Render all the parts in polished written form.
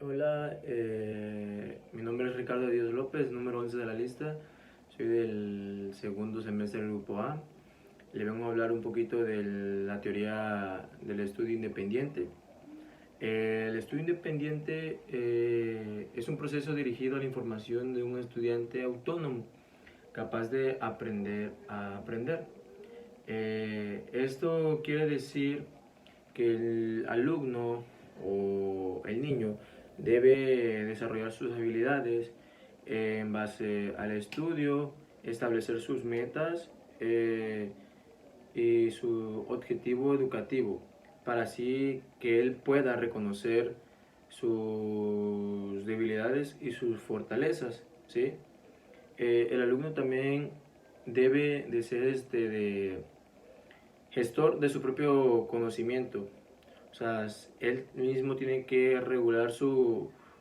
Hola, mi nombre es Ricardo Díaz López, número 11 de la lista. Soy del segundo semestre del Grupo A. Le vengo a hablar un poquito de la teoría del estudio independiente. El estudio independiente es un proceso dirigido a la información de un estudiante autónomo, capaz de aprender a aprender. Esto quiere decir que el alumno o el niño debe desarrollar sus habilidades en base al estudio, establecer sus metas y su objetivo educativo, para así que él pueda reconocer sus debilidades y sus fortalezas, ¿sí? El alumno también debe de ser gestor de su propio conocimiento. O sea, él mismo tiene que regular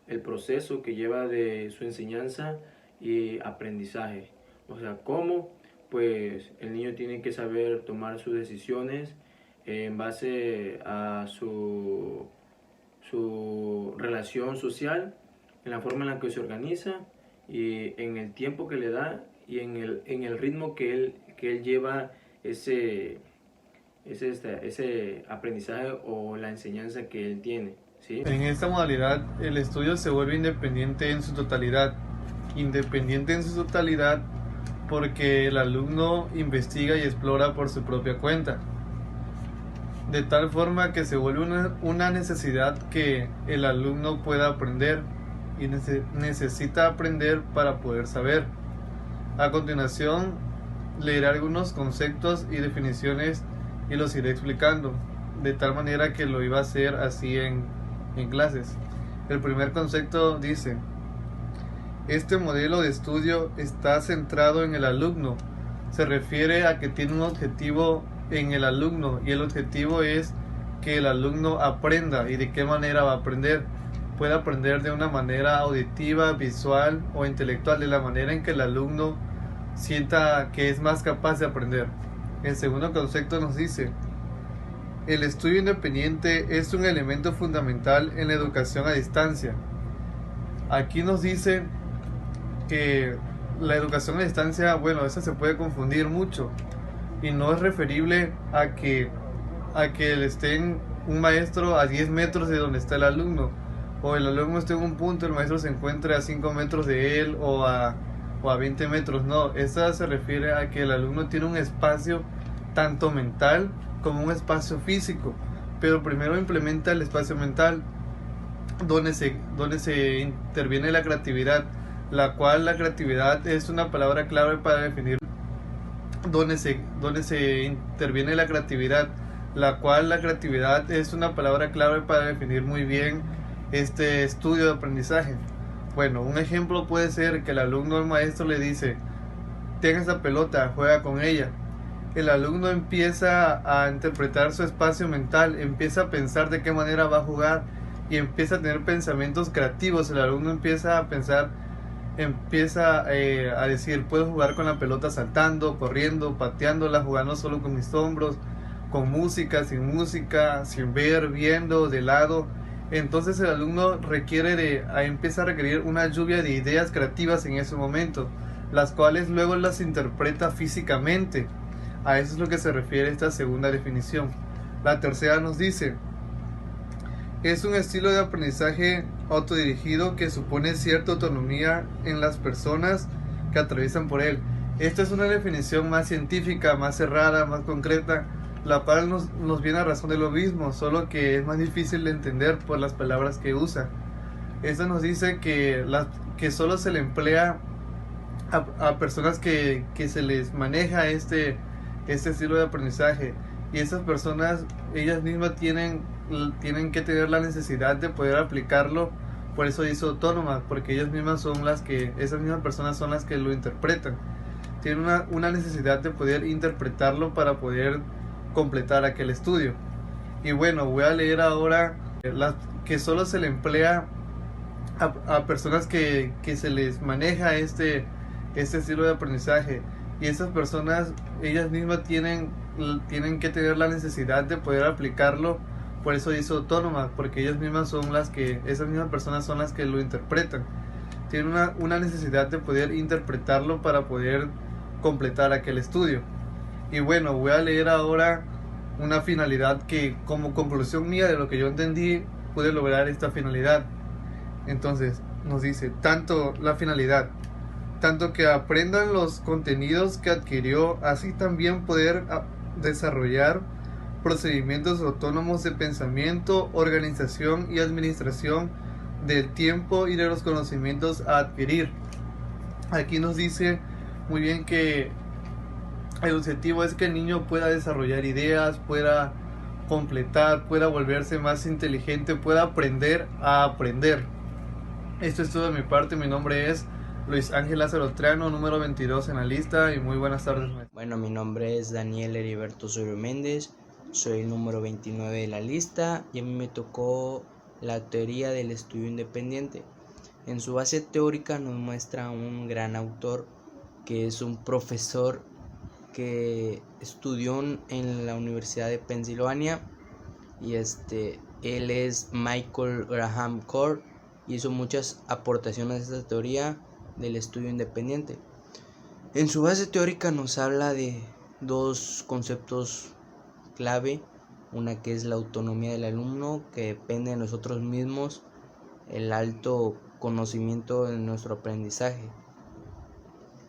el proceso que lleva de su enseñanza y aprendizaje. O sea, ¿cómo? Pues el niño tiene que saber tomar sus decisiones en base a su relación social, en la forma en la que se organiza y en el tiempo que le da y en el ritmo que él lleva ese aprendizaje o la enseñanza que él tiene, ¿sí? En esta modalidad, el estudio se vuelve independiente en su totalidad. Independiente en su totalidad porque el alumno investiga y explora por su propia cuenta. De tal forma que se vuelve una necesidad que el alumno pueda aprender y necesita aprender para poder saber. A continuación, leeré algunos conceptos y definiciones y los iré explicando, de tal manera que lo iba a hacer así en clases. El primer concepto dice: este modelo de estudio está centrado en el alumno. Se refiere a que tiene un objetivo en el alumno, y el objetivo es que el alumno aprenda. ¿Y de qué manera va a aprender? Puede aprender de una manera auditiva, visual o intelectual, de la manera en que el alumno sienta que es más capaz de aprender. El segundo concepto nos dice: el estudio independiente es un elemento fundamental en la educación a distancia. Aquí nos dice que la educación a distancia, bueno, eso se puede confundir mucho y no es referible a que esté un maestro a 10 metros de donde está el alumno, o el alumno esté en un punto, el maestro se encuentre a 5 metros de él o a 20 metros. No, esta se refiere a que el alumno tiene un espacio tanto mental como un espacio físico, pero primero implementa el espacio mental, donde se interviene la creatividad, la cual la creatividad es una palabra clave para definir donde se interviene la creatividad, la cual la creatividad es una palabra clave para definir muy bien este estudio de aprendizaje. Bueno, un ejemplo puede ser que el alumno al maestro le dice: ten esa pelota, juega con ella. El alumno empieza a interpretar su espacio mental, empieza a pensar de qué manera va a jugar y empieza a tener pensamientos creativos. El alumno empieza a pensar, a decir: puedo jugar con la pelota saltando, corriendo, pateándola, jugando solo con mis hombros, con música, sin ver, viendo, de lado. Entonces el alumno empieza a requerir una lluvia de ideas creativas en ese momento, las cuales luego las interpreta físicamente. A eso es lo que se refiere esta segunda definición. La tercera nos dice: es un estilo de aprendizaje autodirigido que supone cierta autonomía en las personas que atraviesan por él. Esta es una definición más científica, más cerrada, más concreta, la cual nos viene a razón de lo mismo, solo que es más difícil de entender por las palabras que usa. Esta nos dice que solo se le emplea a personas que se les maneja este estilo de aprendizaje, y esas personas ellas mismas tienen que tener la necesidad de poder aplicarlo. Por eso dice autónoma, porque esas mismas personas son las que lo interpretan, tienen una necesidad de poder interpretarlo para poder completar aquel estudio. Y bueno, voy a leer ahora que solo se le emplea a personas que se les maneja este estilo de aprendizaje, y esas personas ellas mismas tienen que tener la necesidad de poder aplicarlo. Por eso dice autónoma, porque esas mismas personas son las que lo interpretan. Tienen una necesidad de poder interpretarlo para poder completar aquel estudio. Y bueno, voy a leer ahora una finalidad que, como conclusión mía de lo que yo entendí, pude lograr esta finalidad. Entonces nos dice, tanto la finalidad, tanto que aprendan los contenidos que adquirió, así también poder desarrollar procedimientos autónomos de pensamiento, organización y administración del tiempo y de los conocimientos a adquirir. Aquí nos dice muy bien que el objetivo es que el niño pueda desarrollar ideas, pueda completar, pueda volverse más inteligente, pueda aprender a aprender. Esto es todo de mi parte. Mi nombre es Luis Ángel Lázaro Trano, número 22 en la lista, y muy buenas tardes, maestro. Bueno, mi nombre es Daniel Heriberto Osorio Méndez, soy el número 29 de la lista y a mí me tocó la teoría del estudio independiente. En su base teórica nos muestra un gran autor que es un profesor que estudió en la Universidad de Pensilvania y él es Michael Graham Core y hizo muchas aportaciones a esta teoría del estudio independiente. En su base teórica nos habla de dos conceptos clave, una que es la autonomía del alumno, que depende de nosotros mismos, el alto conocimiento de nuestro aprendizaje.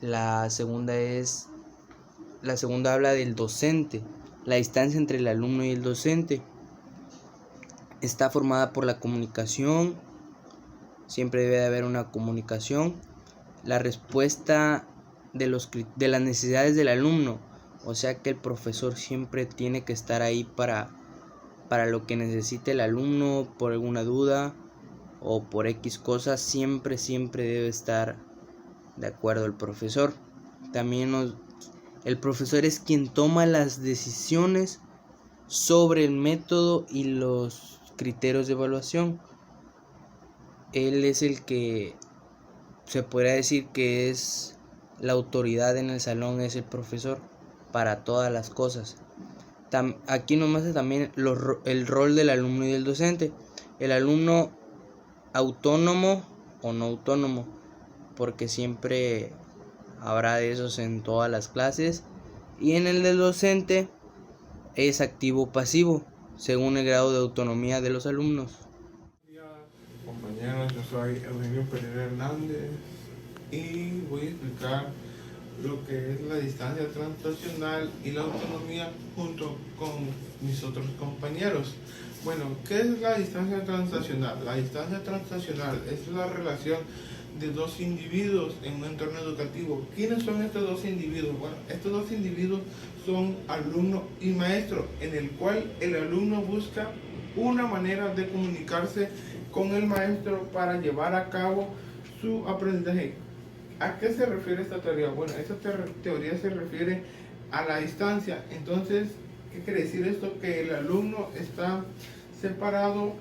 La segunda habla del docente, la distancia entre el alumno y el docente. Está formada por la comunicación, siempre debe de haber una comunicación, la respuesta de las necesidades del alumno, o sea que el profesor siempre tiene que estar ahí para lo que necesite el alumno, por alguna duda o por X cosas, siempre debe estar de acuerdo el profesor. También el profesor es quien toma las decisiones sobre el método y los criterios de evaluación. Él es el que se podría decir que es la autoridad en el salón, es el profesor para todas las cosas. Aquí nos muestra también el rol del alumno y del docente. El alumno autónomo o no autónomo, porque siempre habrá de esos en todas las clases. Y en el del docente es activo o pasivo, según el grado de autonomía de los alumnos. Compañeros, yo soy Eugenio Pereira Hernández y voy a explicar lo que es la distancia translacional y la autonomía junto con mis otros compañeros. Bueno, ¿qué es la distancia translacional? La distancia translacional es la relación de dos individuos en un entorno educativo. ¿Quiénes son estos dos individuos? Bueno, estos dos individuos son alumno y maestro, en el cual el alumno busca una manera de comunicarse con el maestro para llevar a cabo su aprendizaje. ¿A qué se refiere esta teoría? Bueno, esta teoría se refiere a la distancia. Entonces, ¿qué quiere decir esto? Que el alumno está separado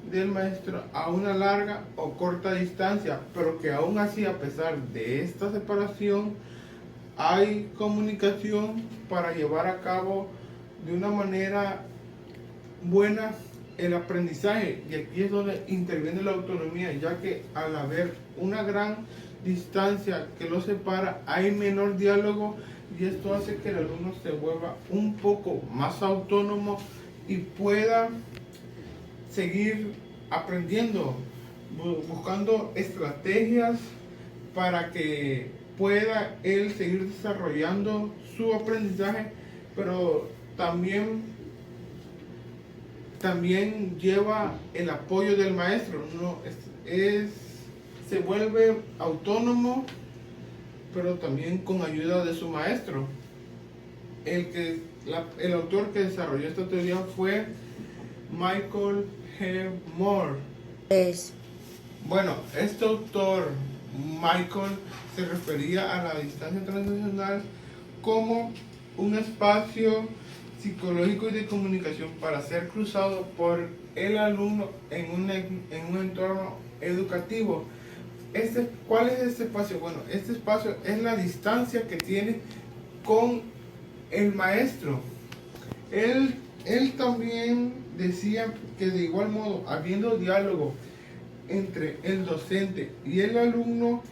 del maestro a una larga o corta distancia, pero que aún así, a pesar de esta separación, hay comunicación para llevar a cabo de una manera buena el aprendizaje. Y aquí es donde interviene la autonomía, ya que al haber una gran distancia que lo separa, hay menor diálogo, y esto hace que el alumno se vuelva un poco más autónomo y pueda seguir aprendiendo, buscando estrategias para que pueda él seguir desarrollando su aprendizaje, pero también lleva el apoyo del maestro. Se vuelve autónomo, pero también con ayuda de su maestro. El autor que desarrolló esta teoría fue Michael G. Moore. Bueno, este autor, Michael, se refería a la distancia translacional como un espacio psicológico y de comunicación para ser cruzado por el alumno en un entorno educativo. ¿Cuál es este espacio? Bueno, este espacio es la distancia que tiene con el maestro. Él él también decía que de igual modo, habiendo diálogo entre el docente y el alumno,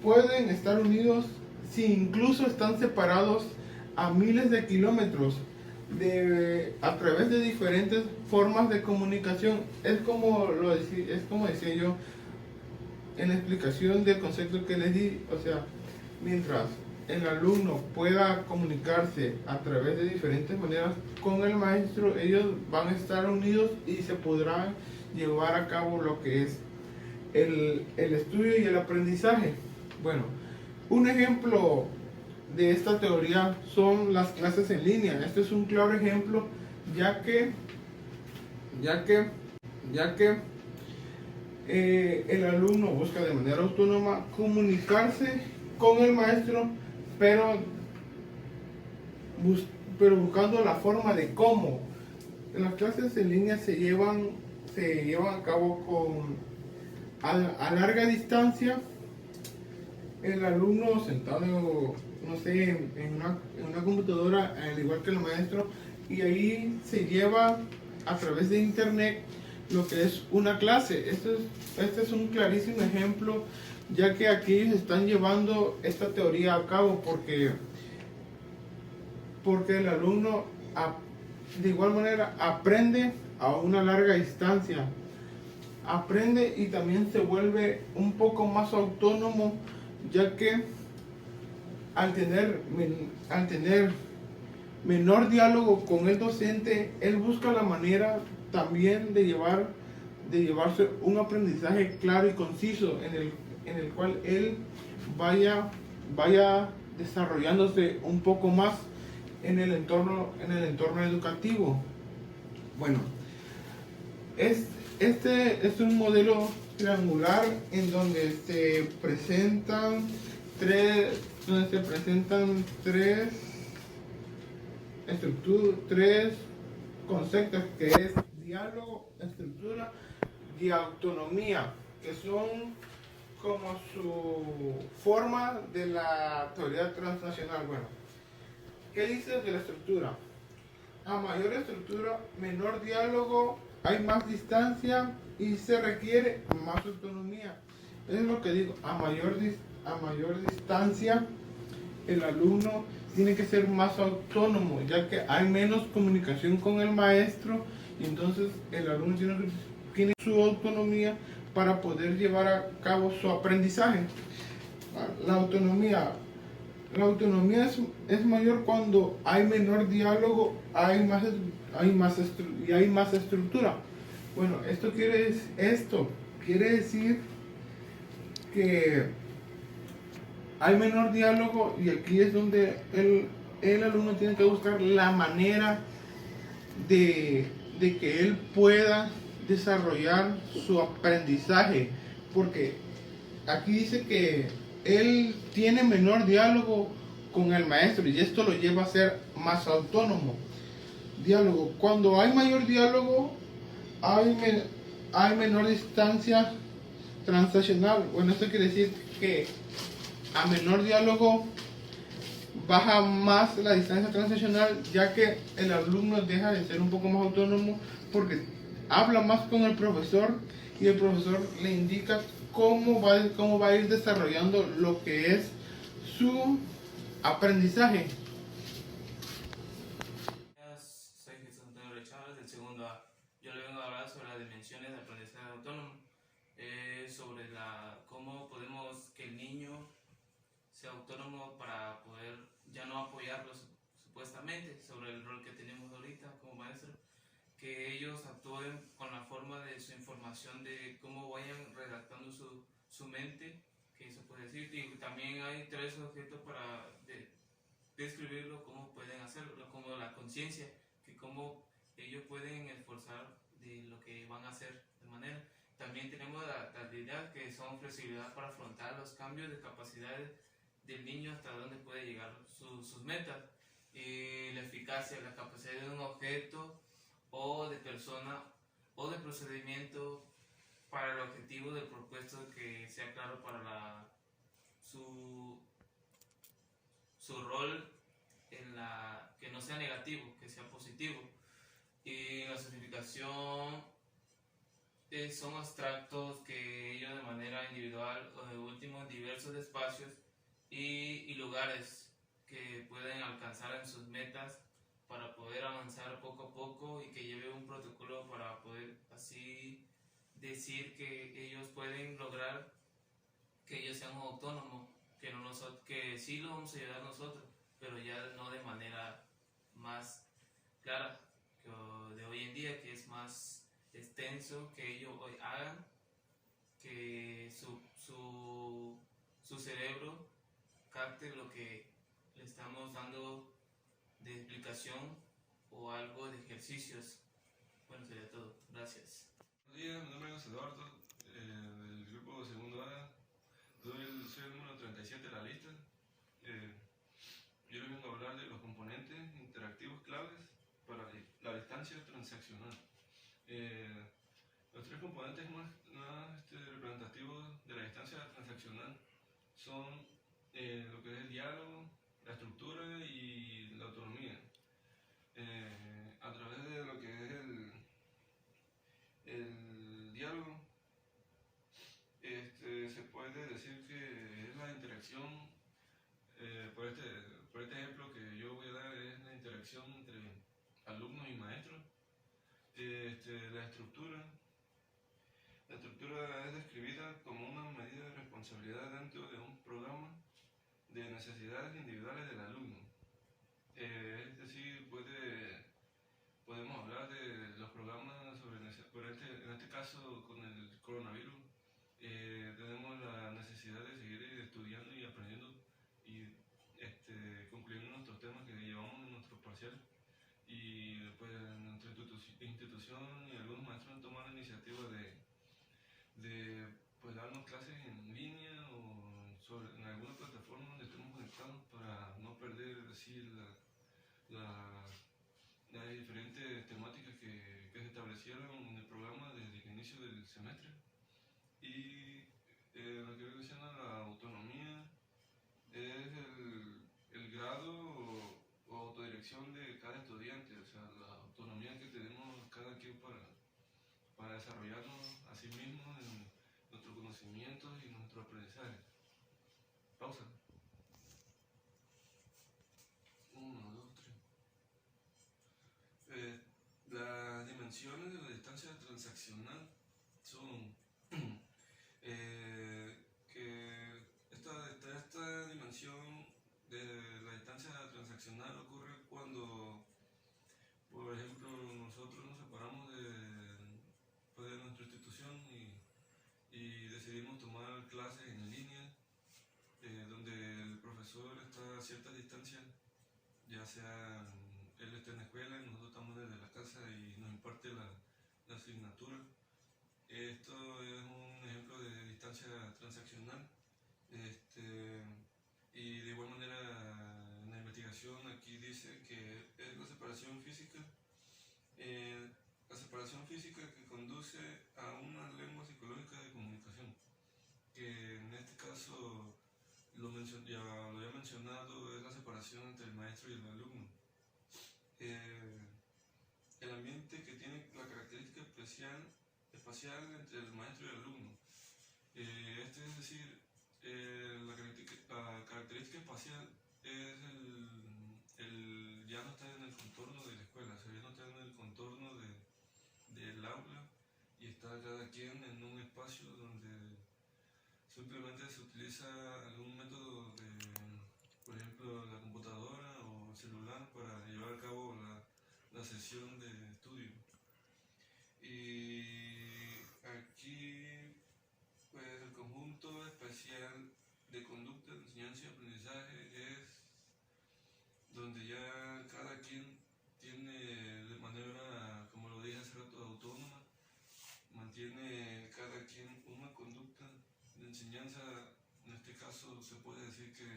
pueden estar unidos si incluso están separados a miles de kilómetros a través de diferentes formas de comunicación. Es como decía yo en la explicación del concepto que les di, o sea, mientras el alumno pueda comunicarse a través de diferentes maneras con el maestro, ellos van a estar unidos y se podrán llevar a cabo lo que es el estudio y el aprendizaje. Bueno, un ejemplo de esta teoría son las clases en línea. Este es un claro ejemplo, ya que el alumno busca de manera autónoma comunicarse con el maestro, pero buscando la forma de cómo. Las clases en línea se llevan a cabo a larga distancia. El alumno sentado, no sé, en una computadora, al igual que el maestro, y ahí se lleva a través de internet lo que es una clase. Este es un clarísimo ejemplo, ya que aquí se están llevando esta teoría a cabo porque el alumno de igual manera aprende a una larga distancia, aprende y también se vuelve un poco más autónomo, ya que al tener menor diálogo con el docente, él busca la manera también de llevarse un aprendizaje claro y conciso en el cual él vaya desarrollándose un poco más en el entorno educativo. Bueno, este es un modelo triangular en donde se presentan tres conceptos, que es diálogo, estructura y autonomía, que son como su forma de la teoría transnacional. Bueno, ¿qué dice de la estructura? A mayor estructura, menor diálogo, hay más distancia y se requiere más autonomía. Es lo que digo, a mayor distancia, el alumno tiene que ser más autónomo, ya que hay menos comunicación con el maestro, y entonces el alumno tiene su autonomía para poder llevar a cabo su aprendizaje. La autonomía es mayor cuando hay menor diálogo, hay más estructura. Bueno, esto quiere decir que hay menor diálogo, y aquí es donde el alumno tiene que buscar la manera de que él pueda desarrollar su aprendizaje, porque aquí dice que él tiene menor diálogo con el maestro y esto lo lleva a ser más autónomo. Diálogo. Cuando hay mayor diálogo, hay menor distancia transaccional. Bueno, esto quiere decir que a menor diálogo baja más la distancia transaccional, ya que el alumno deja de ser un poco más autónomo porque habla más con el profesor y el profesor le indica cómo va a ir desarrollando lo que es su aprendizaje. Soy Jesús Antonio Chávez, del segundo A. Yo le vengo a hablar sobre las dimensiones de aprendizaje autónomo, sobre cómo podemos que el niño sea autónomo para poder ya no apoyarlo supuestamente, sobre el rol que tenemos ahorita como maestro, que ellos actúen con la forma de su información, de cómo vayan redactando su mente, que se puede decir, y también hay tres objetos para describirlo, cómo pueden hacerlo, como la conciencia, que cómo ellos pueden esforzar de lo que van a hacer de manera. También tenemos la habilidad, que son flexibilidad para afrontar los cambios de capacidades del niño hasta dónde puede llegar sus metas, y la eficacia, la capacidad de un objeto o de persona o de procedimiento para el objetivo del propuesto, que sea claro para su rol que no sea negativo, que sea positivo. Y la certificación son abstractos que ellos de manera individual o de último en diversos espacios y lugares que pueden alcanzar en sus metas para poder avanzar poco a poco y que lleve un protocolo para poder así decir que ellos pueden lograr que ellos sean autónomos, que sí lo vamos a ayudar nosotros, pero ya no de manera más clara que de hoy en día, que es más extenso, que ellos hoy hagan, que su cerebro capte lo que le estamos dando de explicación o algo de ejercicios. Bueno, sería todo. Gracias. Buenos días, mi nombre es Eduardo, del grupo segundo A. Soy el número 37 de la lista. Yo les vengo a hablar de los componentes interactivos claves para la distancia transaccional. Los tres componentes más representativos de la distancia transaccional son lo que es el diálogo, la estructura y la autonomía. A través de lo que es el diálogo, se puede decir que es la interacción, por este ejemplo que yo voy a dar, es la interacción entre alumnos y maestros. La estructura es describida como una medida de responsabilidad dentro de un programa de necesidades individuales del alumno. Es decir, podemos hablar de los programas en este caso con el coronavirus. Tenemos la necesidad de seguir estudiando y aprendiendo y concluyendo nuestros temas que llevamos en nuestros parciales. Y pues nuestra institución y algunos maestros han tomado la iniciativa de pues, darnos clases en línea o en alguna plataforma donde estemos conectados para no perder así las diferentes temáticas que se establecieron en el programa desde el inicio del semestre. Y lo que menciona la autonomía es el grado o autodirección de cada estudiante, o sea, la autonomía que tenemos cada quien para desarrollarnos a sí mismos en nuestros conocimientos y nuestro aprendizaje. Pausa. 1, 2, 3. Las dimensiones de la distancia transaccional son que esta dimensión de la distancia transaccional ocurre cuando, por ejemplo, nosotros nos separamos de nuestra institución y decidimos tomar clases en línea, donde el profesor está a cierta distancia, ya sea él está en la escuela y nosotros estamos desde la casa y nos imparte la asignatura. Esto es un ejemplo de distancia transaccional. Y de igual manera en la investigación aquí dice que es la separación física que conduce a una lengua psicológica de comunicación, que en este caso ya lo había mencionado, es la separación entre el maestro y el alumno. El ambiente que tiene la característica espacial entre el maestro y el alumno. Es decir, la característica espacial es ya no está en el contorno de la escuela, o sea, ya no está en el contorno del aula y está cada quien en un espacio donde simplemente se utiliza algún método por ejemplo, la computadora o el celular para llevar a cabo la sesión de estudio. Y aquí pues el conjunto especial de conducta, enseñanza y aprendizaje es donde ya cada quien tiene de manera, como lo dije hace rato, autónoma, mantiene cada quien una conducta de enseñanza. En este caso se puede decir que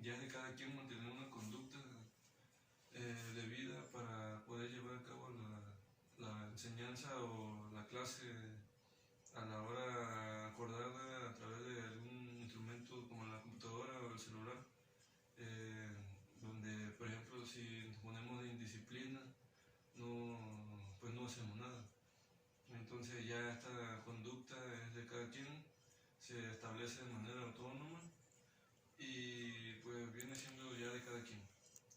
ya es de cada quien mantener una conducta de vida para poder llevar a cabo la enseñanza o la clase a la hora acordada a través de algún instrumento como la computadora o el celular, donde si nos ponemos de indisciplina, pues no hacemos nada. Entonces ya esta conducta es de cada quien, se establece de manera autónoma y pues viene siendo ya de cada quien.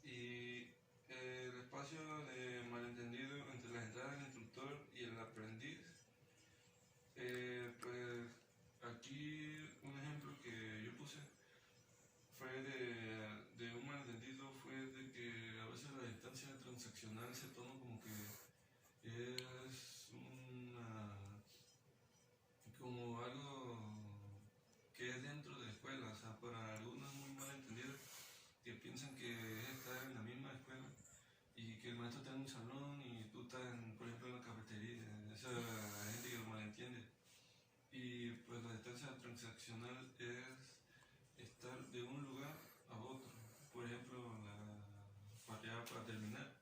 Y el espacio de malentendido entre las entradas del instructor y el aprendiz, pues aquí un ejemplo que yo puse fue de un malentendido, fue de que a veces la distancia transaccional se toma como que es como algo que es dentro de la escuela, o sea, para algunos muy malentendidos que piensan que es estar en la misma escuela y que el maestro está en un salón y tú estás, por ejemplo, en la cafetería. Esa es gente que lo malentiende. Y pues la distancia transaccional es estar de un lugar a otro. Por ejemplo, para terminar,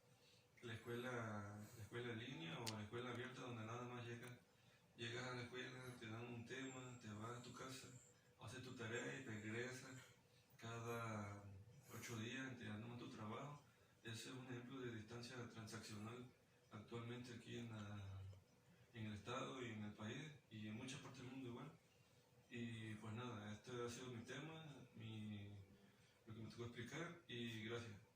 la escuela en línea o la escuela abierta donde nada más llegas a la escuela, te dan un tema, te vas a tu casa, haces tu tarea y regresas cada 8 días entregando tu trabajo. Ese es un ejemplo de distancia transaccional actualmente aquí en el estado y en el país y en muchas partes del mundo igual. Y pues nada, este ha sido mi tema, lo que me tocó explicar y gracias.